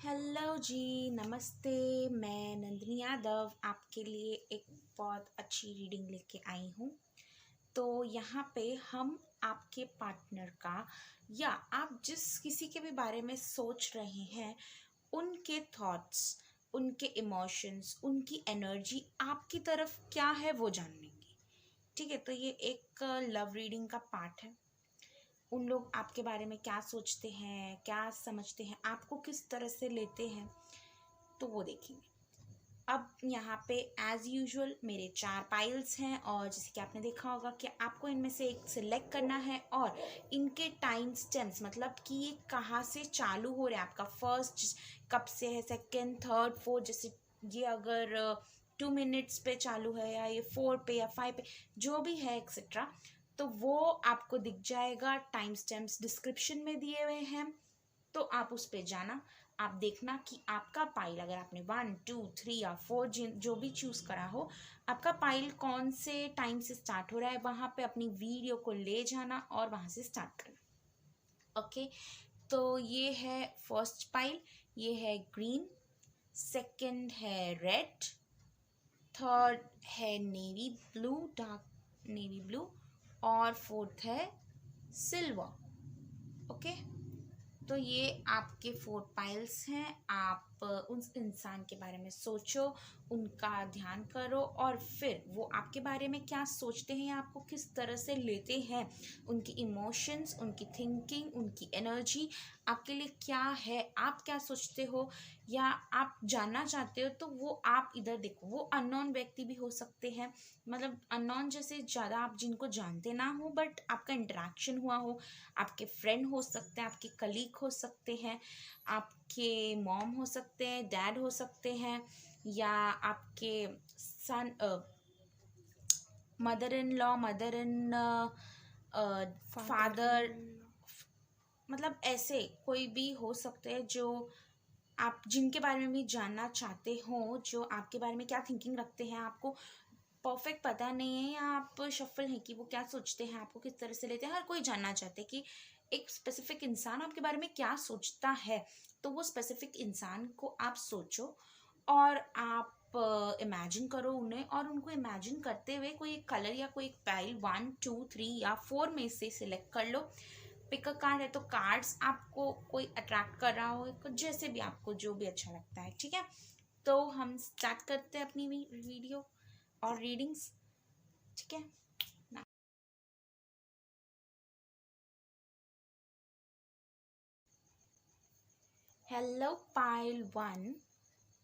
Hello जी, नमस्ते। मैं नंदिनी यादव आपके लिए एक बहुत अच्छी रीडिंग लेके आई हूँ। तो यहाँ पे हम आपके पार्टनर का या आप जिस किसी के भी बारे में सोच रहे हैं, उनके थॉट्स, उनके इमोशंस, उनकी एनर्जी आपकी तरफ क्या है वो जानेंगे। ठीक है, तो ये एक लव रीडिंग का पार्ट है। उन लोग आपके बारे में क्या सोचते हैं, क्या समझते हैं, आपको किस तरह से लेते हैं, तो वो देखेंगे। अब यहाँ पे एज यूजुअल मेरे 4 पाइल्स हैं और जैसे कि आपने देखा होगा कि आपको इनमें से एक सिलेक्ट करना है और इनके टाइम स्टेम्स मतलब कि ये कहाँ से चालू हो रहा है, आपका फर्स्ट कब से है, सेकंड, थर्ड, फोर्थ। जैसे ये अगर 2 मिनट्स पे चालू है या ये 4 पे या 5 पे जो भी है एक्सेट्रा, तो वो आपको दिख जाएगा। टाइम स्टेम्स डिस्क्रिप्शन में दिए हुए हैं, तो आप उस पे जाना। आप देखना कि आपका पाइल, अगर आपने 1 2 3 या 4 जो भी चूज करा हो, आपका पाइल कौन से टाइम से स्टार्ट हो रहा है, वहां पे अपनी वीडियो को ले जाना और वहां से स्टार्ट करना। ओके, तो ये है फर्स्ट पाइल, ये है ग्रीन, सेकंड है रेड, थर्ड है navy blue, dark navy blue, और फोर्थ है सिल्वर। ओके, तो ये आपके 4 पाइल्स हैं। आप उस इंसान के बारे में सोचो, उनका ध्यान करो और फिर वो आपके बारे में क्या सोचते हैं या आपको किस तरह से लेते हैं, उनकी इमोशंस, उनकी थिंकिंग, उनकी एनर्जी आपके लिए क्या है, आप क्या सोचते हो या आप जानना चाहते हो, तो वो आप इधर देखो। वो अननोन व्यक्ति भी हो सकते हैं, मतलब अननोन जैसे ज़्यादा आप जिनको जानते ना हो बट आपका इंटरेक्शन हुआ हो। आपके फ्रेंड हो सकते हैं, आपके कलीग हो सकते हैं, आपके मॉम हो सकते हैं, डैड हो सकते हैं, या आपके son, mother in law, mother in father, मतलब ऐसे कोई भी हो सकते हैं जो आप जिनके बारे में भी जानना चाहते हो, जो आपके बारे में क्या थिंकिंग रखते हैं। आपको परफेक्ट पता नहीं है या आप शफल हैं कि वो क्या सोचते हैं, आपको किस तरह से लेते हैं। हर कोई जानना चाहते हैं कि एक स्पेसिफिक इंसान आपके बारे में क्या सोचता है। तो वो स्पेसिफिक इंसान को आप सोचो और आप इमेजिन करो उन्हें, और उनको इमेजिन करते हुए कोई एक कलर या कोई एक पाइल 1 2 3 या 4 में से सिलेक्ट कर लो। पिक अ कार्ड है तो कार्ड्स आपको कोई अट्रैक्ट कर रहा हो, जैसे भी आपको जो भी अच्छा लगता है। ठीक है, तो हम स्टार्ट करते हैं अपनी वीडियो और रीडिंग्स। ठीक है, हेलो पाइल 1,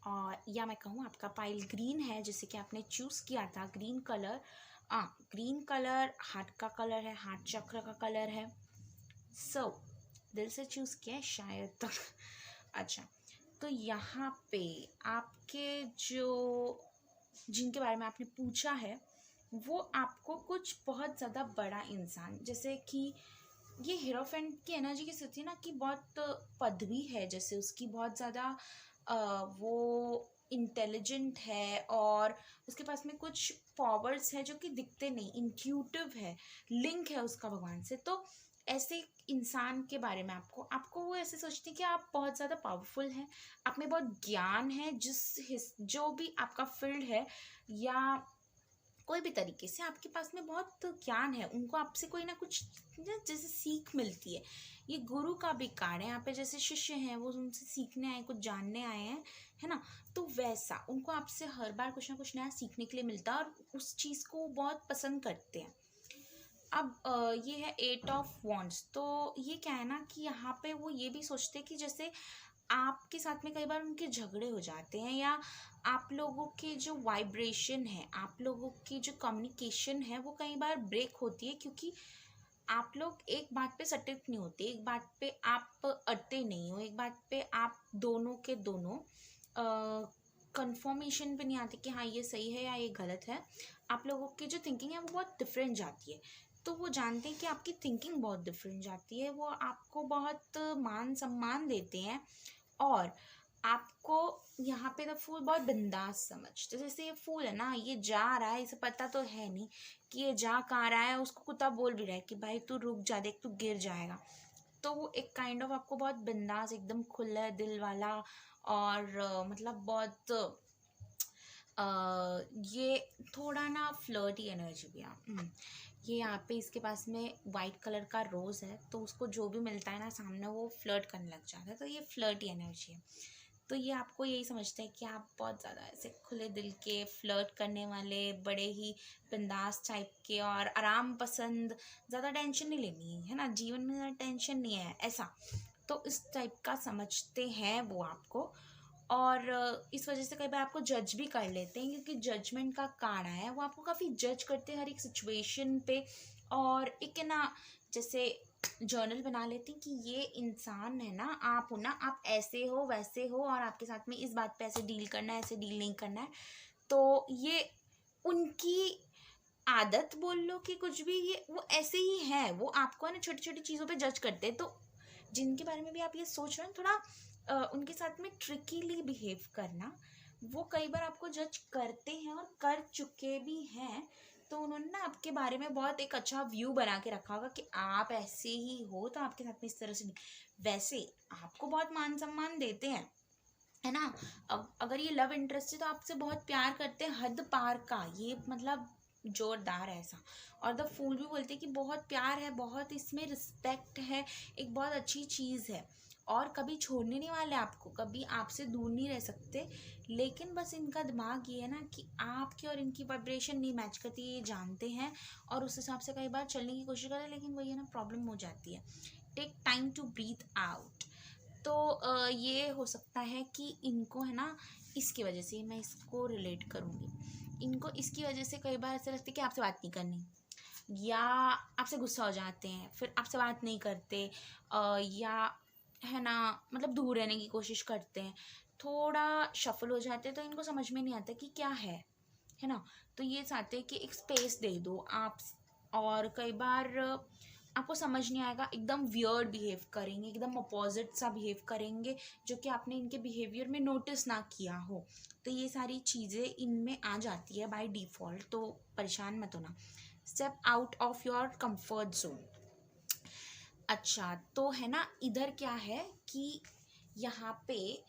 और या मैं कहूँ आपका पाइल ग्रीन है, जैसे कि आपने चूज़ किया था green colour. Green colour heart का कलर है, हार्ट चक्र का कलर है। सो दिल से चूज़ किया है शायद तक। अच्छा, तो यहाँ पे आपके जो जिनके बारे में आपने पूछा है, वो आपको कुछ बहुत ज़्यादा बड़ा इंसान, जैसे कि ये हीरोफेंट की एनर्जी की स्थिति ना कि बहुत पदवी है, जैसे उसकी बहुत ज़्यादा वो इंटेलिजेंट है और उसके पास में कुछ पावर्स है जो कि दिखते नहीं, इंट्यूटिव है, लिंक है उसका भगवान से। तो ऐसे इंसान के बारे में आपको आपको वो ऐसे सोचते हैं कि आप बहुत ज़्यादा पावरफुल हैं, आप में बहुत ज्ञान है, जो भी आपका फील्ड है या कोई भी तरीके से आपके पास में बहुत ज्ञान है, उनको आपसे कोई ना कुछ जैसे सीख मिलती है। ये गुरु का भी कार्ड है यहाँ पे, जैसे शिष्य हैं वो उनसे सीखने आए, कुछ जानने आए हैं, है ना। तो वैसा उनको आपसे हर बार कुछ ना कुछ नया सीखने के लिए मिलता है और उस चीज़ को वो बहुत पसंद करते हैं। अब ये है 8 ऑफ वॉन्ड्स। तो ये क्या है ना कि यहाँ पे वो ये भी सोचते हैं कि जैसे आपके साथ में कई बार उनके झगड़े हो जाते हैं, या आप लोगों के जो वाइब्रेशन है, आप लोगों की जो कम्युनिकेशन है, वो कई बार ब्रेक होती है, क्योंकि आप लोग एक बात पे सटिक नहीं होते, एक बात पे आप अड़ते नहीं हो, एक बात पे आप दोनों के दोनों कंफर्मेशन पे नहीं आते कि हाँ ये सही है या ये गलत है। आप लोगों की जो थिंकिंग है वो बहुत डिफरेंट जाती है। तो वो जानते हैं कि आपकी थिंकिंग बहुत डिफरेंट जाती है, वो आपको बहुत मान सम्मान देते हैं और आपको यहाँ पे द फूल बहुत बिंदास समझते। जैसे ये फूल है ना, ये जा रहा है, इसे पता तो है नहीं कि ये जा कहाँ रहा है, उसको कुत्ता बोल भी रहा है कि भाई तू रुक जा, देख तू गिर जाएगा। तो वो एक काइंड ऑफ आपको बहुत बिंदास, एकदम खुला दिल वाला, और मतलब बहुत ये थोड़ा ना फ्लर्टी एनर्जी भी है। ये यहाँ पे इसके पास में वाइट कलर का रोज़ है, तो उसको जो भी मिलता है ना सामने वो फ्लर्ट करने लग जाता है, तो ये फ्लर्टी एनर्जी है। तो ये आपको यही समझता है कि आप बहुत ज़्यादा ऐसे खुले दिल के, फ्लर्ट करने वाले, बड़े ही बिंदास टाइप के और आराम पसंद, ज़्यादा टेंशन नहीं लेनी है ना, जीवन में ज़्यादा टेंशन नहीं है ऐसा। तो इस टाइप का समझते हैं वो आपको। और इस वजह से कई बार आपको जज भी कर लेते हैं, क्योंकि जजमेंट का कार्ड आया है, वो आपको काफ़ी जज करते हैं हर एक सिचुएशन पे। और एक है ना, जैसे जर्नल बना लेते हैं कि ये इंसान है ना, आप हो ना, आप ऐसे हो वैसे हो, और आपके साथ में इस बात पे ऐसे डील करना है, ऐसे डील नहीं करना है। तो ये उनकी आदत बोल लो कि कुछ भी, ये वो ऐसे ही है, वो आपको है ना छोटी छोटी चीज़ों पे जज करते हैं। तो जिनके बारे में भी आप ये सोच रहे हो, थोड़ा उनके साथ में ट्रिकीली बिहेव करना। वो कई बार आपको जज करते हैं और कर चुके भी हैं, तो उन्होंने ना आपके बारे में बहुत एक अच्छा व्यू बना के रखा होगा कि आप ऐसे ही हो, तो आपके साथ में इस तरह से वैसे आपको बहुत मान सम्मान देते हैं, है ना। अब अगर ये लव इंटरेस्ट है तो आपसे बहुत प्यार करते हैं, हद पार का, ये मतलब जोरदार है ऐसा। और द फूल भी बोलते हैं कि बहुत प्यार है, बहुत इसमें रिस्पेक्ट है, एक बहुत अच्छी चीज़ है, और कभी छोड़ने नहीं वाले आपको, कभी आपसे दूर नहीं रह सकते। लेकिन बस इनका दिमाग ये है ना कि आपकी और इनकी वाइब्रेशन नहीं मैच करती, ये जानते हैं, और उस हिसाब से कई बार चलने की कोशिश करते हैं, लेकिन वही है ना, प्रॉब्लम हो जाती है। Take time to breathe out. तो ये हो सकता है कि इनको है ना, इसकी वजह से मैं इसको रिलेट करूँगी, इनको इसकी वजह से कई बार ऐसा लगता है कि आपसे बात नहीं करनी, या आपसे गुस्सा हो जाते हैं, फिर आपसे बात नहीं करते, या है ना, मतलब दूर रहने की कोशिश करते हैं, थोड़ा शफल हो जाते हैं, तो इनको समझ में नहीं आता कि क्या है ना। तो ये चाहते हैं कि एक स्पेस दे दो आप। और कई बार आपको समझ नहीं आएगा, एकदम वियर्ड बिहेव करेंगे, एकदम अपोजिट सा बिहेव करेंगे, जो कि आपने इनके बिहेवियर में नोटिस ना किया हो। तो ये सारी चीज़ें इनमें आ जाती है बाय डिफ़ॉल्ट, तो परेशान मत होना। Step out of your comfort zone. अच्छा, तो है ना, इधर क्या है कि यहाँ पे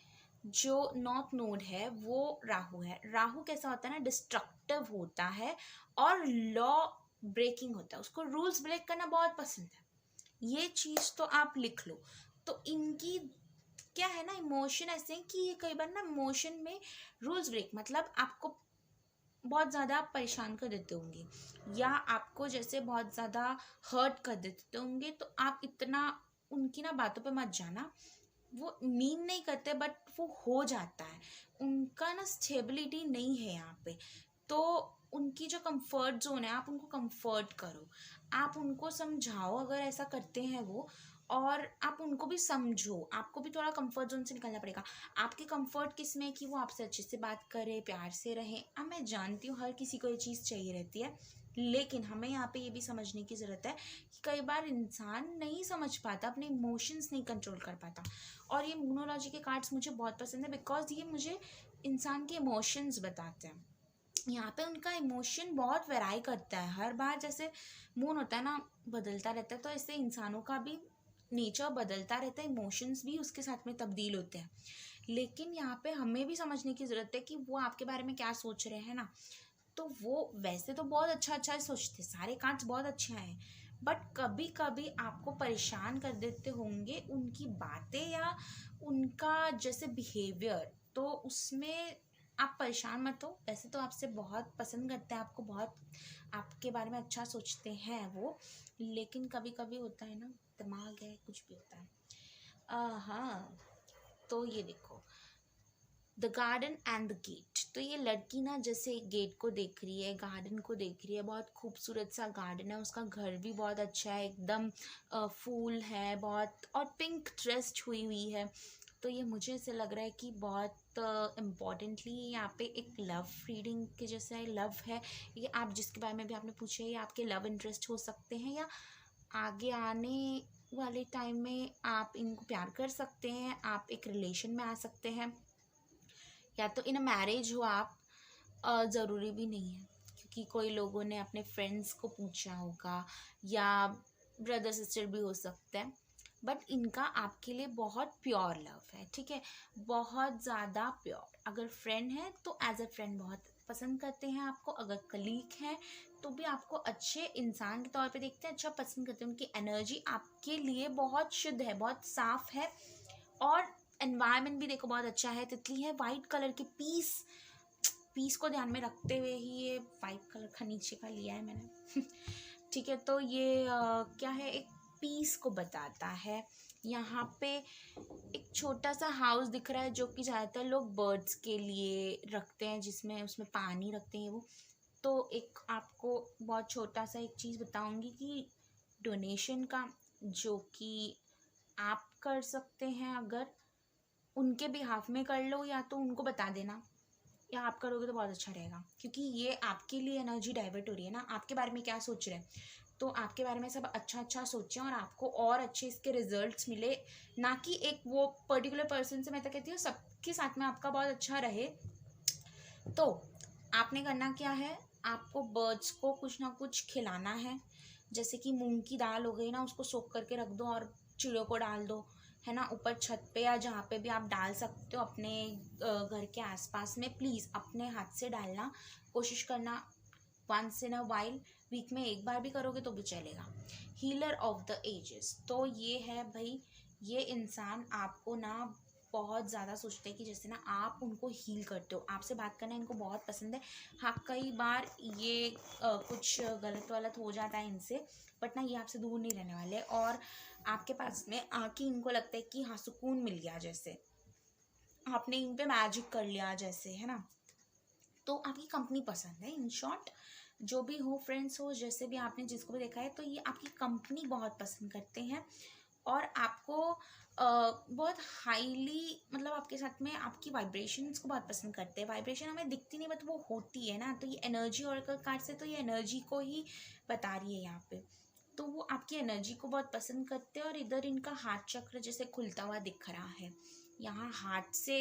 जो नॉर्थ नोड है वो राहु है। राहु कैसा होता है ना, डिस्ट्रक्टिव होता है और लॉ ब्रेकिंग होता है, उसको रूल्स ब्रेक करना बहुत पसंद है। ये चीज़ तो आप लिख लो। तो इनकी क्या है ना, इमोशन ऐसे हैं कि ये कई बार ना इमोशन में रूल्स ब्रेक, मतलब आपको बहुत ज़्यादा परेशान कर देते होंगे, या आपको जैसे बहुत ज़्यादा हर्ट कर देते होंगे, तो आप इतना उनकी ना बातों पे मत जाना। वो मीन नहीं करते, बट वो हो जाता है, उनका ना स्टेबिलिटी नहीं है यहाँ पे। तो उनकी जो कंफर्ट जोन है, आप उनको कंफर्ट करो, आप उनको समझाओ अगर ऐसा करते हैं वो, और आप उनको भी समझो, आपको भी थोड़ा कंफर्ट जोन से निकलना पड़ेगा। आपकी कंफर्ट किस में, कि वो आपसे अच्छे से बात करे, प्यार से रहे। अब मैं जानती हूँ हर किसी को ये चीज़ चाहिए रहती है, लेकिन हमें यहाँ पे ये भी समझने की ज़रूरत है कि कई बार इंसान नहीं समझ पाता, अपने इमोशंस नहीं कंट्रोल कर पाता। और ये मूनोलॉजी के कार्ड्स मुझे बहुत पसंद है, बिकॉज ये मुझे इंसान के इमोशंस बताते हैं। यहाँ पे उनका इमोशन बहुत वेराई करता है, हर बार जैसे मून होता है ना, बदलता रहता है, तो ऐसे इंसानों का भी नेचर बदलता रहता है, इमोशंस भी उसके साथ में तब्दील होते हैं। लेकिन यहाँ पे हमें भी समझने की ज़रूरत है कि वो आपके बारे में क्या सोच रहे हैं ना। तो वो वैसे तो बहुत अच्छा अच्छा सोचते, सारे कार्ड्स बहुत अच्छे आए हैं, बट कभी कभी आपको परेशान कर देते होंगे उनकी बातें या उनका जैसे बिहेवियर, तो उसमें आप परेशान मत हो। वैसे तो आपसे बहुत पसंद करते हैं, आपको बहुत, आपके बारे में अच्छा सोचते हैं वो, लेकिन कभी कभी होता है ना, दिमाग है, कुछ भी होता है। हाँ, तो ये देखो, the garden and the gate. तो ये लड़की ना जैसे गेट को देख रही है, गार्डन को देख रही है, बहुत खूबसूरत सा गार्डन है, उसका घर भी बहुत अच्छा है, एकदम फूल है बहुत, और पिंक ड्रेस हुई हुई है। तो ये मुझे ऐसे लग रहा है कि बहुत इम्पॉर्टेंटली यहाँ पे एक लव रीडिंग के जैसा है, लव है ये। आप जिसके बारे में भी आपने पूछा है, ये आपके लव इंटरेस्ट हो सकते हैं, या आगे आने वाले टाइम में आप इनको प्यार कर सकते हैं, आप एक रिलेशन में आ सकते हैं, या तो इन मैरिज हो आप। ज़रूरी भी नहीं है, क्योंकि कोई लोगों ने अपने फ्रेंड्स को पूछा होगा, या ब्रदर सिस्टर भी हो सकता है। बट इनका आपके लिए बहुत प्योर लव है, ठीक है, बहुत ज़्यादा प्योर। अगर फ्रेंड है तो एज अ फ्रेंड बहुत पसंद करते हैं आपको, अगर कलीग हैं तो भी आपको अच्छे इंसान के तौर पे देखते हैं, अच्छा पसंद करते हैं। उनकी एनर्जी आपके लिए बहुत शुद्ध है, बहुत साफ है, और एनवायरनमेंट भी देखो बहुत अच्छा है। तितली है वाइट कलर की, पीस, पीस को ध्यान में रखते हुए ही ये वाइट कलर का नीचे का लिया है मैंने ठीक है, तो ये क्या है, एक पीस को बताता है। यहाँ पे एक छोटा सा हाउस दिख रहा है जो कि ज़्यादातर लोग बर्ड्स के लिए रखते हैं, जिसमें उसमें पानी रखते हैं वो। तो एक आपको बहुत छोटा सा एक चीज़ बताऊंगी कि डोनेशन का, जो कि आप कर सकते हैं, अगर उनके बिहाफ में कर लो या तो उनको बता देना, या आप करोगे तो बहुत अच्छा रहेगा, क्योंकि ये आपके लिए एनर्जी डाइवर्ट हो रही है ना। आपके बारे में क्या सोच रहे हैं, तो आपके बारे में सब अच्छा अच्छा सोचें और आपको और अच्छे इसके रिजल्ट्स मिले, ना कि एक वो पर्टिकुलर पर्सन से। मैं तो कहती हूँ सबके साथ में आपका बहुत अच्छा रहे। तो आपने करना क्या है, आपको बर्ड्स को कुछ ना कुछ खिलाना है, जैसे कि मूंग की दाल हो गई ना, उसको सोख करके रख दो और चिड़ियों को डाल दो, है ना, ऊपर छत पे या जहाँ पे भी आप डाल सकते हो अपने घर के आसपास में। प्लीज़ अपने हाथ से डालना, कोशिश करना once in a while, week में एक बार भी करोगे तो भी चलेगा। हीलर ऑफ द एजेस, तो ये है भाई, ये इंसान आपको ना बहुत ज़्यादा सोचते हैं कि जैसे ना आप उनको हील करते हो, आपसे बात करना इनको बहुत पसंद है। हाँ, कई बार ये कुछ गलत वलत हो जाता है इनसे, बट ना ये आपसे दूर नहीं रहने वाले, और आपके पास में आके इनको लगता है कि हाँ सुकून मिल गया, जैसे आपने इन पे मैजिक कर लिया जैसे, है ना। तो आपकी कंपनी पसंद है, इन शॉर्ट जो भी हो, फ्रेंड्स हो, जैसे भी आपने जिसको भी देखा है, तो ये आपकी कंपनी बहुत पसंद करते हैं, और आपको बहुत हाईली, मतलब आपके साथ में आपकी वाइब्रेशंस को बहुत पसंद करते हैं। वाइब्रेशन हमें दिखती नहीं बट वो होती है ना, तो ये एनर्जी ऑरेकल कार्ड से तो ये एनर्जी को ही बता रही है यहाँ पे। तो वो आपकी एनर्जी को बहुत पसंद करते हैं, और इधर इनका हार्ट चक्र जैसे खुलता हुआ दिख रहा है, यहाँ हार्ट से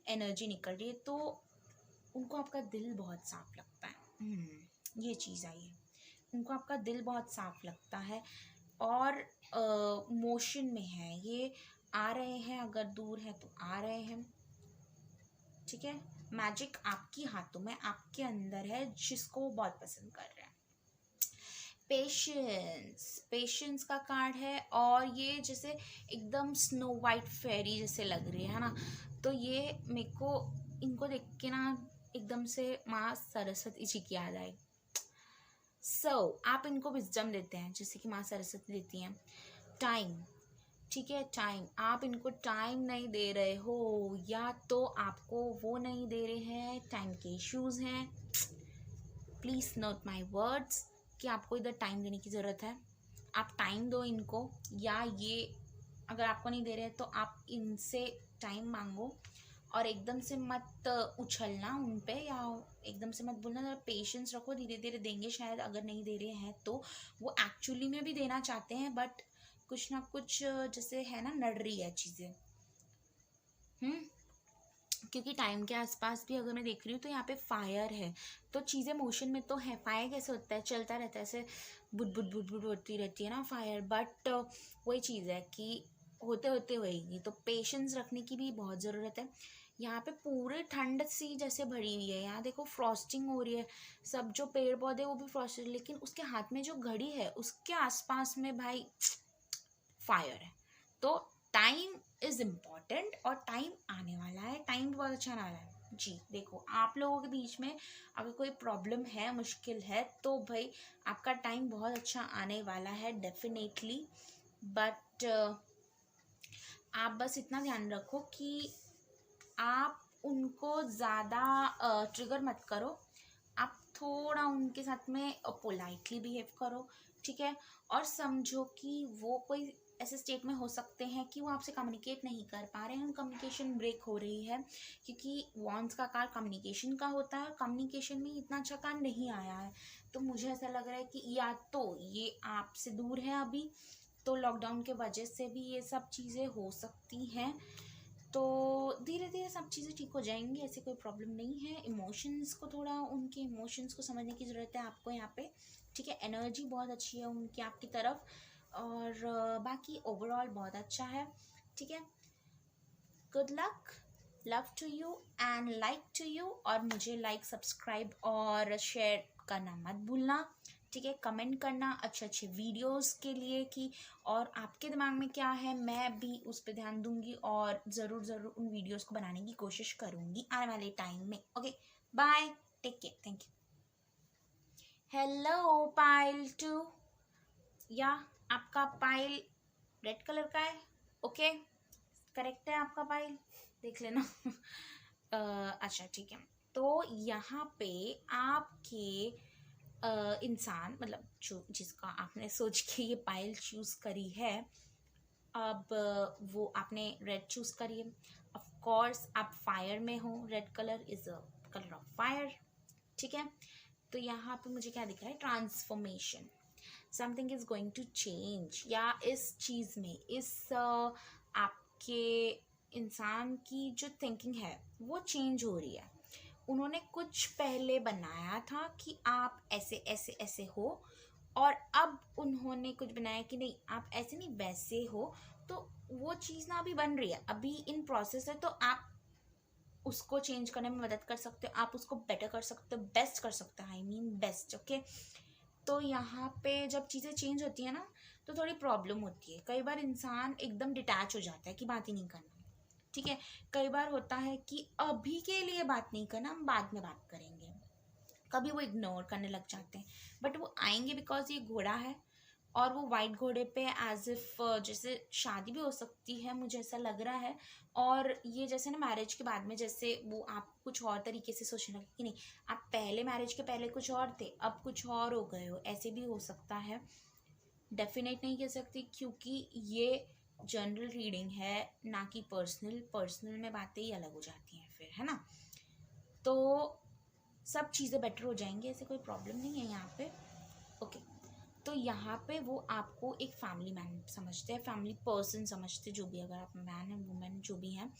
एनर्जी निकल रही है, तो उनको आपका दिल बहुत साफ लगता है। ये चीज़ आई है, उनको आपका दिल बहुत साफ लगता है, और मोशन में है ये, आ रहे हैं, अगर दूर है तो आ रहे हैं, ठीक है। मैजिक आपकी हाथों में, आपके अंदर है, जिसको वो बहुत पसंद कर रहे हैं। पेशेंस, पेशेंस का कार्ड है, और ये जैसे एकदम स्नो वाइट फेरी जैसे लग रही है ना, तो ये मेरे को इनको देख के ना एकदम से माँ सरस्वती जी की याद आई। आप इनको विजडम देते हैं जैसे कि माँ सरस्वती देती हैं। टाइम, ठीक है, टाइम, आप इनको टाइम नहीं दे रहे हो, या तो आपको वो नहीं दे रहे हैं, टाइम के इश्यूज हैं। प्लीज़ नोट माई वर्ड्स कि आपको इधर टाइम देने की ज़रूरत है, आप टाइम दो इनको, या ये अगर आपको नहीं दे रहे हैं तो आप इनसे टाइम मांगो, और एकदम से मत उछलना उन पे, या एकदम से मत बोलना, जरा पेशेंस रखो, धीरे धीरे देंगे शायद। अगर नहीं दे रहे हैं तो वो एक्चुअली में भी देना चाहते हैं, बट कुछ ना कुछ जैसे है ना, नड़ रही है चीज़ें। क्योंकि टाइम के आसपास भी अगर मैं देख रही हूँ तो यहाँ पे फायर है, तो चीज़ें मोशन में तो है। फायर कैसे होता है, चलता रहता है, ऐसे बुट बुट बुट बुट होती रहती है ना फायर, बट वही चीज़ है कि होते होते होएगी, तो पेशेंस रखने की भी बहुत ज़रूरत है। यहाँ पे पूरे ठंड सी जैसे भरी हुई है, यहाँ देखो फ्रॉस्टिंग हो रही है, सब जो पेड़ पौधे वो भी फ्रॉस्टेड, लेकिन उसके हाथ में जो घड़ी है उसके आसपास में भाई फायर है। तो टाइम इज़ इम्पॉर्टेंट, और टाइम आने वाला है, टाइम बहुत अच्छा आने वाला है जी। देखो आप लोगों के बीच में अगर कोई प्रॉब्लम है, मुश्किल है, तो भाई आपका टाइम बहुत अच्छा आने वाला है डेफिनेटली। बट आप बस इतना ध्यान रखो कि आप उनको ज़्यादा ट्रिगर मत करो, आप थोड़ा उनके साथ में पोलाइटली बिहेव करो, ठीक है। और समझो कि वो कोई ऐसे स्टेट में हो सकते हैं कि वो आपसे कम्युनिकेट नहीं कर पा रहे हैं, कम्युनिकेशन ब्रेक हो रही है, क्योंकि वॉन्ड्स का कार्ड कम्युनिकेशन का होता है, और कम्युनिकेशन में इतना अच्छा कार्ड नहीं आया है। तो मुझे ऐसा लग रहा है कि या तो ये आपसे दूर है अभी, तो लॉकडाउन के वजह से भी ये सब चीज़ें हो सकती हैं, तो धीरे धीरे सब चीज़ें ठीक हो जाएंगी, ऐसे कोई प्रॉब्लम नहीं है। इमोशंस को थोड़ा, उनके इमोशंस को समझने की ज़रूरत है आपको यहाँ पे, ठीक है। एनर्जी बहुत अच्छी है उनकी आपकी तरफ, और बाकी ओवरऑल बहुत अच्छा है, ठीक है। Good luck, love to you and like to you. और मुझे लाइक, सब्सक्राइब और शेयर करना मत भूलना, ठीक है। कमेंट करना अच्छे अच्छे वीडियोस के लिए कि और आपके दिमाग में क्या है, मैं भी उस पर ध्यान दूंगी और ज़रूर ज़रूर उन वीडियोस को बनाने की कोशिश करूंगी आने वाले टाइम में। Okay, bye, take care, thank you. Hello pile 2, या आपका पाइल रेड कलर का है, ओके, करेक्ट है आपका पाइल, देख लेना। अच्छा ठीक है। तो यहाँ पे आपके इंसान मतलब जो जिसका आपने सोच के ये पाइल चूज करी है, अब वो आपने रेड चूज करी है। ऑफ कोर्स आप फायर में हो, red colour is a colour of fire, ठीक है। तो यहाँ पे मुझे क्या दिख रहा है, transformation, something is going to change, या इस चीज़ में इस आपके इंसान की जो थिंकिंग है वो चेंज हो रही है। उन्होंने कुछ पहले बनाया था कि आप ऐसे ऐसे ऐसे हो, और अब उन्होंने कुछ बनाया कि नहीं आप ऐसे नहीं वैसे हो। तो वो चीज़ ना अभी बन रही है, अभी इन प्रोसेस है, तो आप उसको चेंज करने में मदद कर सकते हो, आप उसको बेटर कर सकते हो, बेस्ट कर सकते हो, आई मीन बेस्ट, ओके। तो यहाँ पे जब चीज़ें चेंज होती है ना तो थोड़ी प्रॉब्लम होती है। कई बार इंसान एकदम डिटैच हो जाता है कि बात ही नहीं करना, ठीक है। कई बार होता है कि अभी के लिए बात नहीं करना, हम बाद में बात करेंगे। कभी वो इग्नोर करने लग जाते हैं, बट वो आएंगे बिकॉज ये घोड़ा है, और वो वाइट घोड़े पे एज इफ जैसे शादी भी हो सकती है, मुझे ऐसा लग रहा है। और ये जैसे ना मैरिज के बाद में जैसे वो आप कुछ और तरीके से सोचने लगे कि नहीं आप पहले मैरिज के पहले कुछ और थे, अब कुछ और हो गए हो, ऐसे भी हो सकता है। डेफिनेट नहीं कह सकती क्योंकि ये जनरल रीडिंग है, ना कि पर्सनल। पर्सनल में बातें ही अलग हो जाती हैं फिर, है ना। तो सब चीज़ें बेटर हो जाएंगी, ऐसे कोई प्रॉब्लम नहीं है यहाँ पे, ओके। तो यहाँ पे वो आपको एक फैमिली मैन समझते हैं, फैमिली पर्सन समझते हैं, जो भी, अगर आप मैन है वुमेन जो भी हैं।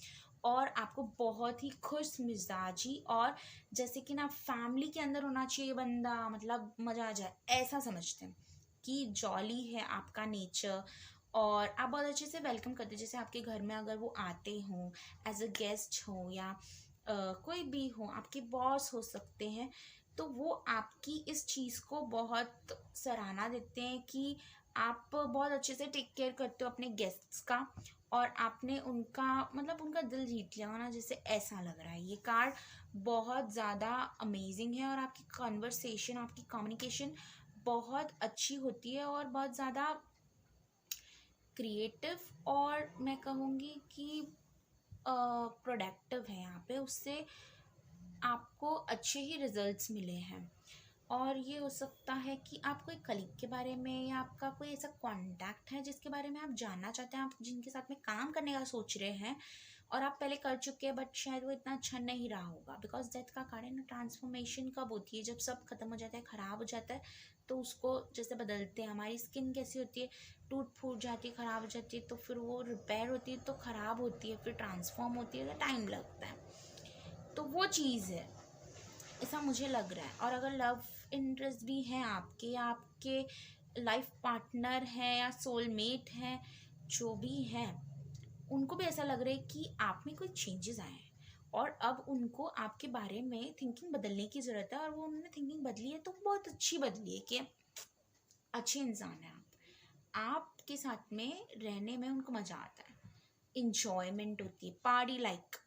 और आपको बहुत ही खुश मिजाजी और जैसे कि ना फैमिली के अंदर होना चाहिए बंदा, मतलब मज़ा आ जाए ऐसा समझते हैं कि जॉली है आपका नेचर। और आप बहुत अच्छे से वेलकम करते हैं, जैसे आपके घर में अगर वो आते हों एज अ गेस्ट हो, या कोई भी हो, आपके बॉस हो सकते हैं, तो वो आपकी इस चीज़ को बहुत सराहना देते हैं कि आप बहुत अच्छे से टेक केयर करते हो अपने गेस्ट्स का, और आपने उनका मतलब उनका दिल जीत लिया हो ना, जैसे ऐसा लग रहा है। ये कार्ड बहुत ज़्यादा अमेजिंग है, और आपकी कन्वर्सेशन, आपकी कम्युनिकेशन बहुत अच्छी होती है, और बहुत ज़्यादा क्रिएटिव, और मैं कहूँगी कि प्रोडक्टिव है यहाँ पे, उससे आपको अच्छे ही रिजल्ट्स मिले हैं। और ये हो सकता है कि आप कोई कलीग के बारे में, या आपका कोई ऐसा कॉन्टैक्ट है जिसके बारे में आप जानना चाहते हैं, आप जिनके साथ में काम करने का सोच रहे हैं, और आप पहले कर चुके हैं बट शायद वो इतना अच्छा नहीं रहा होगा। बिकॉज डेथ का कारण ना ट्रांसफॉर्मेशन कब होती है, जब सब खत्म हो जाता है, ख़राब हो जाता है, तो उसको जैसे बदलते हैं। हमारी स्किन कैसी होती है, टूट फूट जाती है, ख़राब हो जाती है, तो फिर वो रिपेयर होती है, तो ख़राब होती है, फिर ट्रांसफॉर्म होती है, तो टाइम लगता है। तो वो चीज़ है, ऐसा मुझे लग रहा है। और अगर लव इंटरेस्ट भी हैं आपके, या आपके लाइफ पार्टनर हैं, या सोलमेट हैं, जो भी हैं, उनको भी ऐसा लग रहा है कि आप में कोई चेंजेस आए हैं, और अब उनको आपके बारे में थिंकिंग बदलने की ज़रूरत है। और वो उन्होंने थिंकिंग बदली है तो बहुत अच्छी बदली है कि अच्छे इंसान हैं आप, आपके साथ में रहने में उनको मज़ा आता है, इंजॉयमेंट होती है, पार्टी लाइक।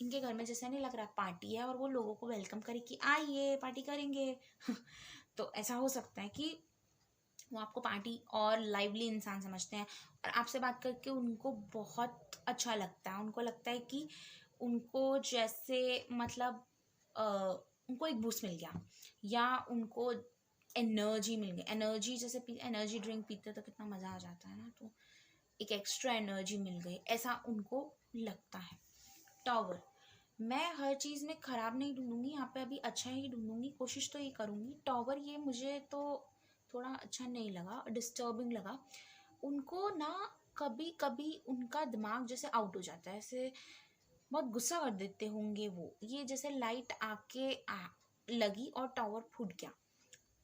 इनके घर में जैसे नहीं लग रहा पार्टी है, और वो लोगों को वेलकम करे कि आइए पार्टी करेंगे। तो ऐसा हो सकता है कि वो आपको पार्टी और लाइवली इंसान समझते हैं, और आपसे बात करके उनको बहुत अच्छा लगता है। उनको लगता है कि उनको जैसे मतलब अ, उनको एक बूस्ट मिल गया, या उनको एनर्जी मिल गई। एनर्जी जैसे एनर्जी ड्रिंक पीते तो कितना मज़ा आ जाता है ना, तो एक एक्स्ट्रा एनर्जी मिल गई, ऐसा उनको लगता है। टॉवर, मैं हर चीज़ में ख़राब नहीं ढूंढूंगी, यहाँ पे अभी अच्छा ही ढूंढूंगी, कोशिश तो ये करूँगी। टॉवर ये मुझे तो थोड़ा अच्छा नहीं लगा, डिस्टर्बिंग लगा। उनको ना कभी कभी उनका दिमाग जैसे आउट हो जाता है, ऐसे बहुत गुस्सा कर देते होंगे वो। ये जैसे लाइट आके लगी और टावर फूट गया,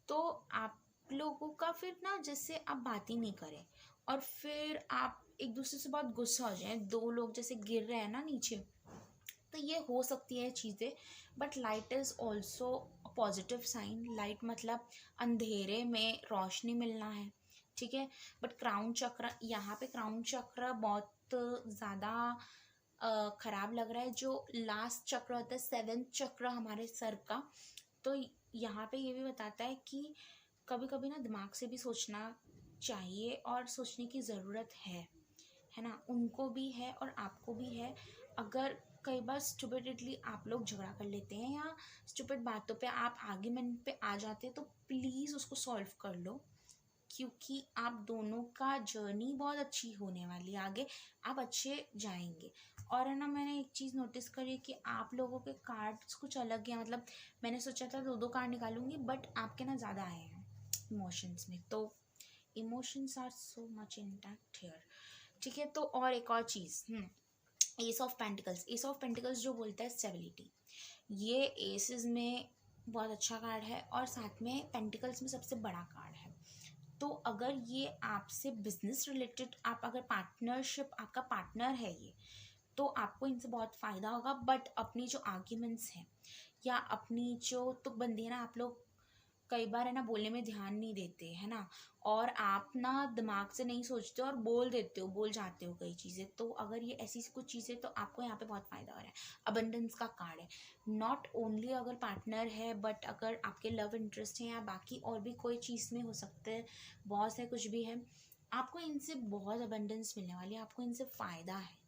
तो आप लोगों का फिर ना जैसे आप बात ही नहीं करें, और फिर आप एक दूसरे से बहुत गुस्सा हो जाए, दो लोग जैसे गिर रहे हैं ना नीचे, तो ये हो सकती है चीज़ें। But light is also positive sign. Light मतलब अंधेरे में रोशनी मिलना है, ठीक है। बट क्राउन चक्र, यहाँ पे क्राउन चक्र बहुत ज़्यादा खराब लग रहा है। जो लास्ट चक्र होता है, सेवेंथ चक्र हमारे सर का, तो यहाँ पे ये भी बताता है कि कभी कभी ना दिमाग से भी सोचना चाहिए और सोचने की ज़रूरत है ना। उनको भी है और आपको भी है। अगर कई बार स्टुपिडिटली आप लोग झगड़ा कर लेते हैं या स्टुपिड बातों पे आप आर्ग्यूमेंट पे आ जाते हैं, तो प्लीज़ उसको सॉल्व कर लो, क्योंकि आप दोनों का जर्नी बहुत अच्छी होने वाली है। आगे आप अच्छे जाएंगे। और है ना, मैंने एक चीज़ नोटिस करी कि आप लोगों के कार्ड्स कुछ अलग हैं। मतलब मैंने सोचा था दो दो कार्ड निकालूंगी, बट आपके ना ज़्यादा आए हैं इमोशंस में। तो emotions are so much intact here, ठीक है। तो और एक और चीज़, ace of pentacles. Ace of pentacles जो बोलता है स्टेबिलिटी, ये एसेस में बहुत अच्छा कार्ड है और साथ में पेंटिकल्स में सबसे बड़ा कार्ड है। तो अगर ये आपसे बिजनेस रिलेटेड, आप अगर पार्टनरशिप, आपका पार्टनर है ये, तो आपको इनसे बहुत फ़ायदा होगा। बट अपनी जो आर्ग्यूमेंट्स हैं या अपनी जो तो बंदे ना, आप लोग कई बार है ना बोलने में ध्यान नहीं देते है ना, और आप ना दिमाग से नहीं सोचते और बोल देते हो, बोल जाते हो कई चीज़ें। तो अगर ये ऐसी कुछ चीज़ें, तो आपको यहाँ पे बहुत फ़ायदा हो रहा है। अबंडेंस का कार्ड है। नॉट ओनली अगर पार्टनर है, बट अगर आपके लव इंटरेस्ट है या बाकी और भी कोई चीज़ में हो सकते हैं, बॉस है, कुछ भी है, आपको इनसे बहुत अबंडेंस मिलने वाली है। आपको इनसे फ़ायदा है,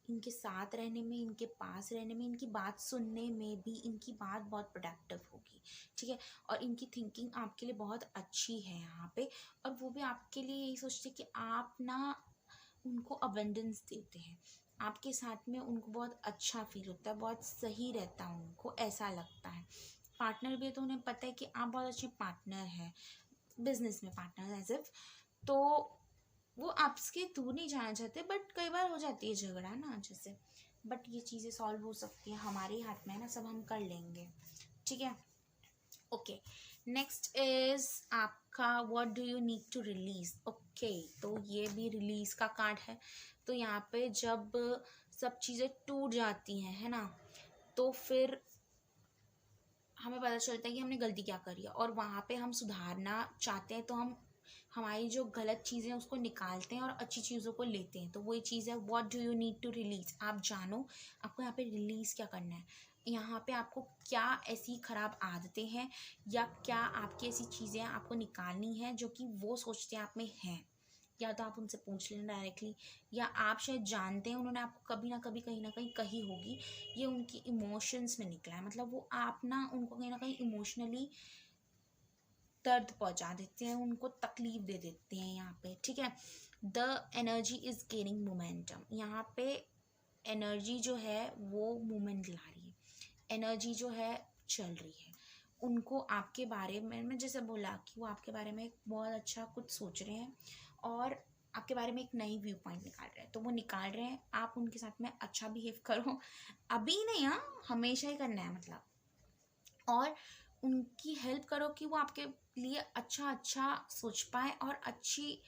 इनके साथ रहने में, इनके पास रहने में, इनकी बात सुनने में भी। इनकी बात बहुत प्रोडक्टिव होगी, ठीक है। और इनकी थिंकिंग आपके लिए बहुत अच्छी है यहाँ पे। और वो भी आपके लिए यही सोचते कि आप ना उनको अबंडेंस देते हैं, आपके साथ में उनको बहुत अच्छा फील होता है, बहुत सही रहता है, उनको ऐसा लगता है। पार्टनर भी है तो उन्हें पता है कि आप बहुत अच्छे पार्टनर हैं, बिजनेस में पार्टनर एज इफ। तो वो आपसे दूर नहीं जाना चाहते, बट कई बार हो जाती है झगड़ा ना जैसे। बट ये चीज़ें सॉल्व हो सकती हैं, हमारे हाथ में है ना, सब हम कर लेंगे, ठीक है। ओके, नेक्स्ट इज आपका what do you need to release. Okay, तो ये भी रिलीज का कार्ड है। तो यहाँ पे जब सब चीज़ें टूट जाती हैं, है ना, तो फिर हमें पता चलता है कि हमने गलती क्या करी है, और वहाँ पे हम सुधारना चाहते हैं। तो हम हमारी जो गलत चीज़ें हैं उसको निकालते हैं और अच्छी चीज़ों को लेते हैं। तो वही चीज़ है, what do you need to release. आप जानो आपको यहाँ पे रिलीज़ क्या करना है। यहाँ पे आपको क्या ऐसी ख़राब आदतें हैं या क्या आपकी ऐसी चीज़ें हैं आपको निकालनी है जो कि वो सोचते हैं आप में हैं। या तो आप उनसे पूछ लेना डायरेक्टली, या आप शायद जानते हैं, उन्होंने आपको कभी ना कभी कहीं ना कहीं कही होगी। ये उनकी इमोशंस में निकला है, मतलब वो आप ना उनको कहीं ना कहीं इमोशनली दर्द पहुंचा देते हैं, उनको तकलीफ दे देते हैं यहाँ पे, ठीक है। The energy is gaining momentum. यहाँ पे एनर्जी जो है वो मूवमेंट ला रही है, एनर्जी जो है चल रही है। उनको आपके बारे में, मैं जैसे बोला कि वो आपके बारे में बहुत अच्छा कुछ सोच रहे हैं और आपके बारे में एक नई व्यू पॉइंट निकाल रहे हैं। तो वो निकाल रहे हैं, आप उनके साथ में अच्छा बिहेव करो। अभी नहीं, हाँ, हमेशा ही करना है मतलब। और उनकी हेल्प करो कि वो आपके लिए अच्छा अच्छा सोच पाए और अच्छी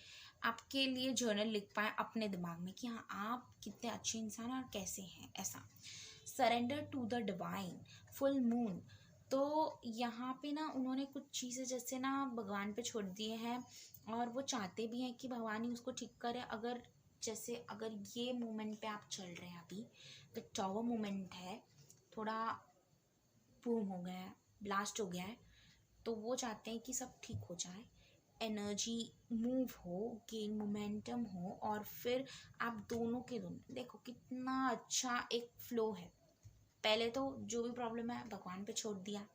आपके लिए जर्नल लिख पाए अपने दिमाग में कि हाँ आप कितने अच्छे इंसान हैं और कैसे हैं, ऐसा। Surrender to the divine, full moon. तो यहाँ पे ना उन्होंने कुछ चीज़ें जैसे ना भगवान पे छोड़ दिए हैं, और वो चाहते भी हैं कि भगवान ही उसको ठीक करे। अगर जैसे अगर ये मोमेंट पे आप चल रहे हैं अभी, तो टॉवर मोमेंट है, थोड़ा बूम हो गया है, ब्लास्ट हो गया है, तो वो चाहते हैं कि सब ठीक हो जाए, एनर्जी मूव हो, गेन मोमेंटम हो, और फिर आप दोनों के दोनों देखो कितना अच्छा एक फ्लो है। पहले तो जो भी प्रॉब्लम है भगवान पे छोड़ दिया,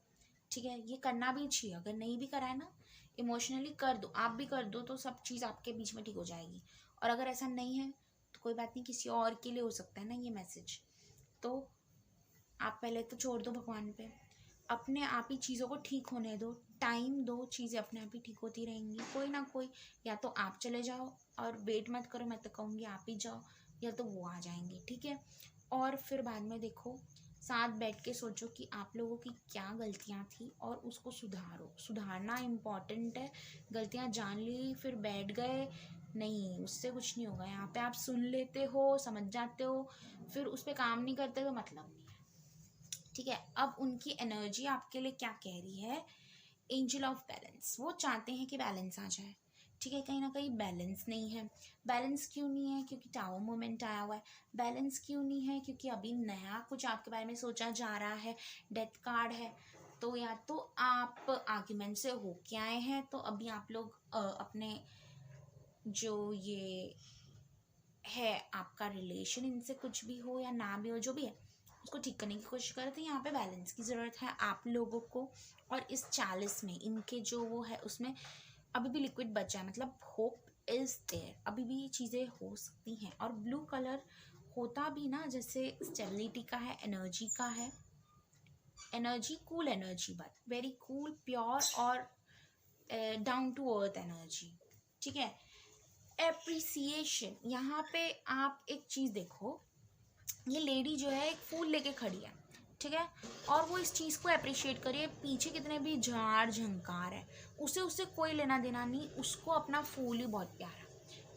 ठीक है। ये करना भी चाहिए, अगर नहीं भी करा है ना, इमोशनली कर दो, आप भी कर दो, तो सब चीज़ आपके बीच में ठीक हो जाएगी। और अगर ऐसा नहीं है तो कोई बात नहीं, किसी और के लिए हो सकता है ना ये मैसेज। तो आप पहले तो छोड़ दो भगवान पे, अपने आप ही चीज़ों को ठीक होने दो, टाइम दो, चीज़ें अपने आप ही ठीक होती रहेंगी। कोई ना कोई, या तो आप चले जाओ और वेट मत करो, मैं तो कहूँगी आप ही जाओ, या तो वो आ जाएंगे, ठीक है। और फिर बाद में देखो, साथ बैठ के सोचो कि आप लोगों की क्या गलतियाँ थी और उसको सुधारो। सुधारना इम्पॉर्टेंट है। गलतियाँ जान ली फिर बैठ गए नहीं, उससे कुछ नहीं होगा। यहाँ पे आप सुन लेते हो, समझ जाते हो, फिर उस पर काम नहीं करते तो मतलब नहीं है। ठीक है, अब उनकी एनर्जी आपके लिए क्या कह रही है? Angel of balance. वो चाहते हैं कि बैलेंस आ जाए। ठीक है, कहीं ना कहीं बैलेंस नहीं है। बैलेंस क्यों नहीं है? क्योंकि टावर मोमेंट आया हुआ है। बैलेंस क्यों नहीं है? क्योंकि अभी नया कुछ आपके बारे में सोचा जा रहा है। डेथ कार्ड है, तो या तो आप आर्ग्यूमेंट से होके आए हैं, तो अभी आप लोग अपने जो ये है आपका रिलेशन, इनसे कुछ भी हो या ना भी हो, जो भी है उसको ठीक करने की कोशिश कर रहे थे। यहाँ पे बैलेंस की ज़रूरत है आप लोगों को। और इस 40 में इनके जो वो है उसमें अभी भी लिक्विड बचा है, मतलब होप इज देयर, अभी भी चीज़ें हो सकती हैं। और ब्लू कलर होता भी ना जैसे स्टेबिलिटी का है, एनर्जी का है। Energy cool energy, but very cool, pure और डाउन टू अर्थ एनर्जी। ठीक है, एप्रिसिएशन। यहाँ पे आप एक चीज़ देखो, ये लेडी जो है एक फूल लेके खड़ी है, ठीक है, और वो इस चीज़ को अप्रिशिएट करिए। पीछे कितने भी झाड़ झंकार है, उसे उससे कोई लेना देना नहीं, उसको अपना फूल ही बहुत प्यारा।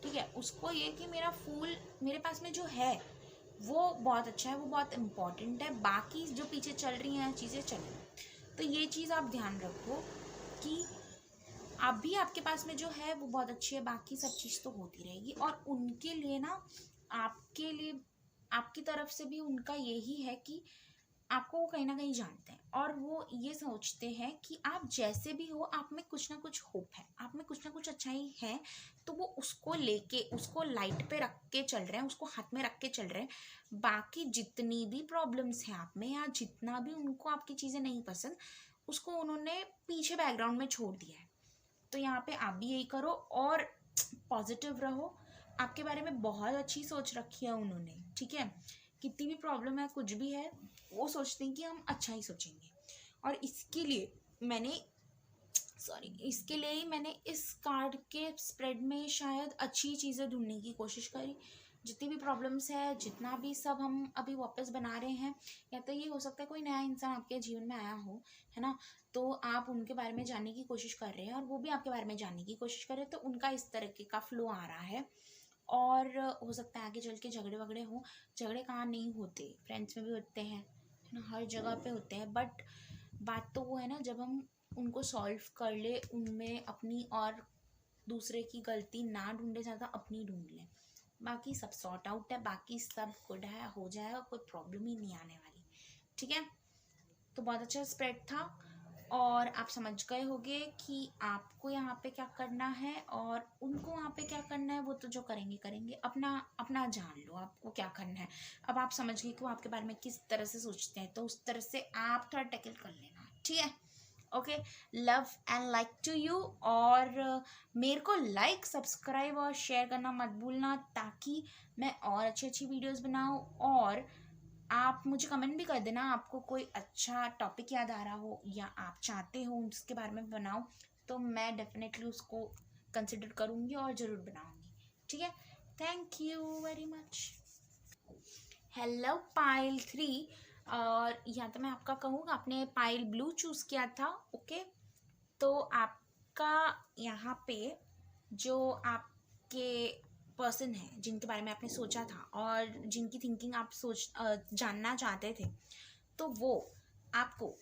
ठीक है, उसको ये कि मेरा फूल मेरे पास में जो है वो बहुत अच्छा है, वो बहुत इम्पोर्टेंट है, बाकी जो पीछे चल रही हैं चीज़ें चल रही हैं। तो ये चीज़ आप ध्यान रखो कि अभी आपके पास में जो है वो बहुत अच्छी है, बाकी सब चीज़ तो होती रहेगी। और उनके लिए ना, आपके लिए, आपकी तरफ से भी उनका यही है कि आपको वो कहीं ना कहीं जानते हैं, और वो ये सोचते हैं कि आप जैसे भी हो, आप में कुछ ना कुछ होप है, आप में कुछ ना कुछ अच्छाई है। तो वो उसको लेके, उसको लाइट पे रख के चल रहे हैं, उसको हाथ में रख के चल रहे हैं। बाकी जितनी भी प्रॉब्लम्स हैं आप में, या जितना भी उनको आपकी चीज़ें नहीं पसंद, उसको उन्होंने पीछे बैकग्राउंड में छोड़ दिया है। तो यहाँ पे आप भी यही करो और पॉजिटिव रहो। आपके बारे में बहुत अच्छी सोच रखी है उन्होंने। ठीक है, कितनी भी प्रॉब्लम है, कुछ भी है, वो सोचते हैं कि हम अच्छा ही सोचेंगे। और इसके लिए मैंने इसके लिए ही मैंने इस कार्ड के स्प्रेड में शायद अच्छी चीज़ें ढूंढने की कोशिश करी। जितनी भी प्रॉब्लम्स है, जितना भी सब हम अभी वापस बना रहे हैं, या तो ये हो सकता है कोई नया इंसान आपके जीवन में आया हो, है ना, तो आप उनके बारे में जानने की कोशिश कर रहे हैं और वो भी आपके बारे में जानने की कोशिश कर रहे हैं, तो उनका इस तरीके का फ्लो आ रहा है। और हो सकता है आगे चल के झगड़े वगड़े हों। झगड़े कहाँ नहीं होते, फ्रेंड्स में भी होते हैं, है ना, हर जगह पे होते हैं। बट बात तो वो है ना, जब हम उनको सॉल्व कर ले, उनमें अपनी और दूसरे की गलती ना ढूंढे, ज़्यादा अपनी ढूंढ लें। बाकी सब सॉर्ट आउट है, बाकी सब गुड है, हो जाएगा, कोई प्रॉब्लम ही नहीं आने वाली। ठीक है, तो बहुत अच्छा स्प्रेड था, और आप समझ गए होंगे कि आपको यहाँ पे क्या करना है और उनको वहाँ पे क्या करना है। वो तो जो करेंगे करेंगे, अपना अपना जान लो आपको क्या करना है। अब आप समझ गए कि वो आपके बारे में किस तरह से सोचते हैं, तो उस तरह से आप थोड़ा टैकल कर लेना। ठीक है, okay, love and like to you. और मेरे को लाइक, सब्सक्राइब और शेयर करना मत भूलना, ताकि मैं और अच्छी अच्छी वीडियोस बनाऊँ। और आप मुझे कमेंट भी कर देना, आपको कोई अच्छा टॉपिक याद आ रहा हो या आप चाहते हो उसके बारे में बनाओ, तो मैं डेफिनेटली उसको कंसिडर करूँगी और ज़रूर बनाऊँगी। ठीक है, thank you very much. Hello pile 3। और या तो मैं आपका कहूँगा, आपने पाइल ब्लू चूज़ किया था। ओके, तो आपका यहाँ पे जो आपके पर्सन है, जिनके बारे में आपने सोचा था और जिनकी थिंकिंग आप जानना चाहते थे, तो वो आपको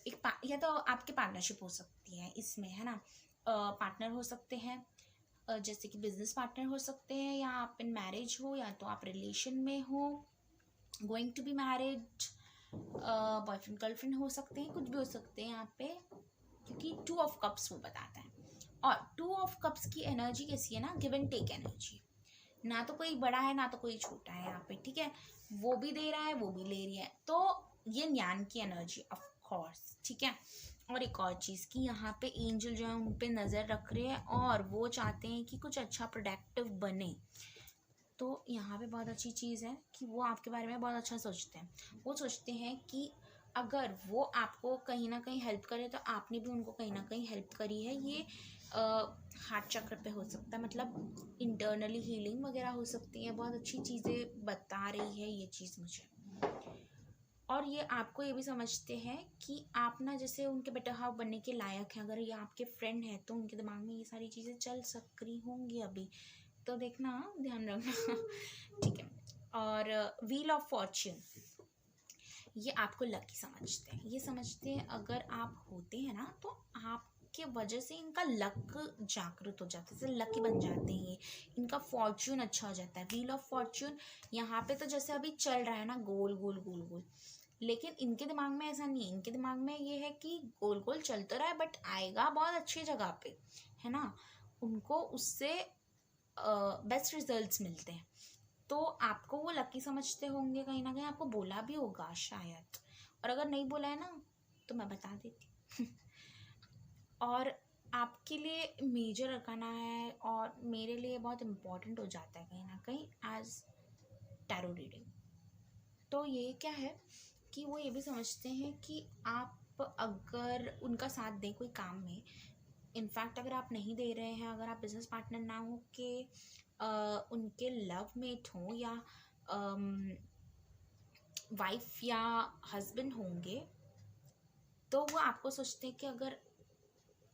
या तो आपकी पार्टनरशिप हो सकती है इसमें, है ना, पार्टनर हो सकते हैं, जैसे कि बिजनेस पार्टनर हो सकते हैं, या आप इन मैरिज हो, या तो आप रिलेशन में हो, going to be married, boyfriend girlfriend हो सकते हैं, कुछ भी हो सकते हैं यहाँ पे, क्योंकि 2 ऑफ कप्स वो बताता है। और 2 ऑफ कप्स की एनर्जी कैसी है ना, गिव एंड टेक एनर्जी। ना तो कोई बड़ा है ना तो कोई छोटा है यहाँ पे। ठीक है, वो भी दे रहा है, वो भी ले रही है, तो ये ज्ञान की एनर्जी ऑफ कोर्स। ठीक है, और एक और चीज़ कि यहाँ पे एंजल जो है उन पे नज़र रख रहे हैं, और वो चाहते हैं कि कुछ अच्छा प्रोडक्टिव बने। तो यहाँ पे बहुत अच्छी चीज़ है कि वो आपके बारे में बहुत अच्छा सोचते हैं। वो सोचते हैं कि अगर वो आपको कहीं ना कहीं हेल्प करे, तो आपने भी उनको कहीं ना कहीं हेल्प करी है। ये हार्ट चक्र पे हो सकता है, मतलब इंटरनली हीलिंग वगैरह हो सकती है। बहुत अच्छी चीज़ें बता रही है ये चीज़ मुझे। और ये आपको ये भी समझते हैं कि आप ना जैसे उनके बेटर हाफ बनने के लायक हैं। अगर ये आपके फ्रेंड हैं तो उनके दिमाग में ये सारी चीज़ें चल सक रही होंगी अभी, तो देखना, ध्यान रखना। ठीक है। और व्हील ऑफ फॉर्च्यून, ये आपको लकी समझते हैं। ये समझते हैं अगर आप होते हैं ना तो आपके वजह से इनका लक जागृत हो जाता है, जैसे लकी बन जाते हैं ये, इनका फॉर्च्यून अच्छा हो जाता है। व्हील ऑफ फॉर्च्यून यहाँ पे तो जैसे अभी चल रहा है ना गोल गोल गोल गोल, लेकिन इनके दिमाग में ऐसा नहीं है। इनके दिमाग में ये है कि गोल गोल चल तो रहा है बट आएगा बहुत अच्छी जगह पे, है ना। उनको उससे बेस्ट रिजल्ट्स मिलते हैं। तो आपको वो लकी समझते होंगे, कहीं ना कहीं आपको बोला भी होगा शायद, और अगर नहीं बोला है ना तो मैं बता देती। और आपके लिए मेजर अरकाना है और मेरे लिए बहुत इम्पोर्टेंट हो जाता है कहीं ना कहीं एज टैरो रीडिंग। तो ये क्या है कि वो ये भी समझते हैं कि आप अगर उनका साथ दें कोई काम में, इनफैक्ट अगर आप नहीं दे रहे हैं, अगर आप बिजनेस पार्टनर ना हो के उनके लव मेट हो या वाइफ या हस्बैंड होंगे, तो वो आपको सोचते हैं कि अगर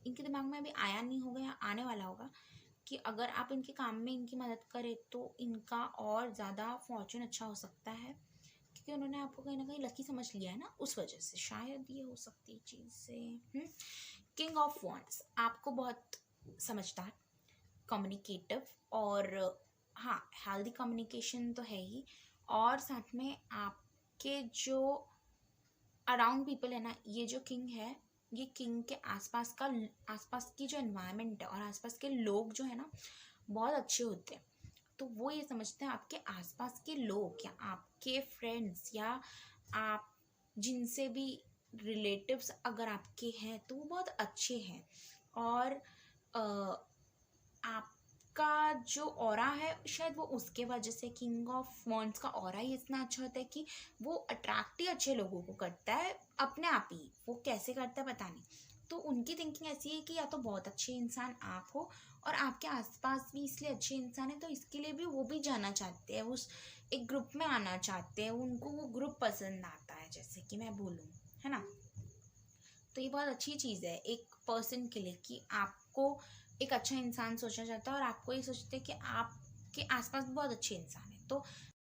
इनके दिमाग में अभी आया नहीं होगा या आने वाला होगा कि अगर आप इनके काम में इनकी मदद करें तो इनका और ज़्यादा फॉर्चून अच्छा हो सकता है, क्योंकि उन्होंने आपको कहीं ना कहीं लकी समझ लिया है ना, उस वजह से शायद ये हो सकती है चीज़ से। किंग ऑफ वॉन्ड्स, आपको बहुत समझदार, कम्युनिकेटिव और हाँ हेल्दी कम्युनिकेशन तो है ही, और साथ में आपके जो अराउंड पीपल है ना, ये जो किंग है, ये किंग के आसपास की जो एनवायरनमेंट है और आसपास के लोग जो है ना बहुत अच्छे होते हैं। तो वो ये समझते हैं आपके आसपास के लोग या आपके फ्रेंड्स या आप जिनसे भी रिलेटिव्स अगर आपके हैं तो वो बहुत अच्छे हैं। और आपका जो ऑरा है शायद वो उसके वजह से, किंग ऑफ वॉन्ड्स का ऑरा ही इतना अच्छा होता है कि वो अट्रैक्ट ही अच्छे लोगों को करता है अपने आप ही। वो कैसे करता है पता नहीं। तो उनकी थिंकिंग ऐसी है कि या तो बहुत अच्छे इंसान आप हो और आपके आसपास भी इसलिए अच्छे इंसान है तो इसके लिए भी वो भी जाना चाहते हैं, उस एक ग्रुप में आना चाहते हैं, उनको वो ग्रुप पसंद आता है, जैसे कि मैं बोलूँ, है ना। तो ये बहुत अच्छी चीज़ है एक पर्सन के लिए कि आपको एक अच्छा इंसान सोचा जाता है और आपको ये सोचते हैं कि आपके आसपास भी बहुत अच्छे इंसान हैं। तो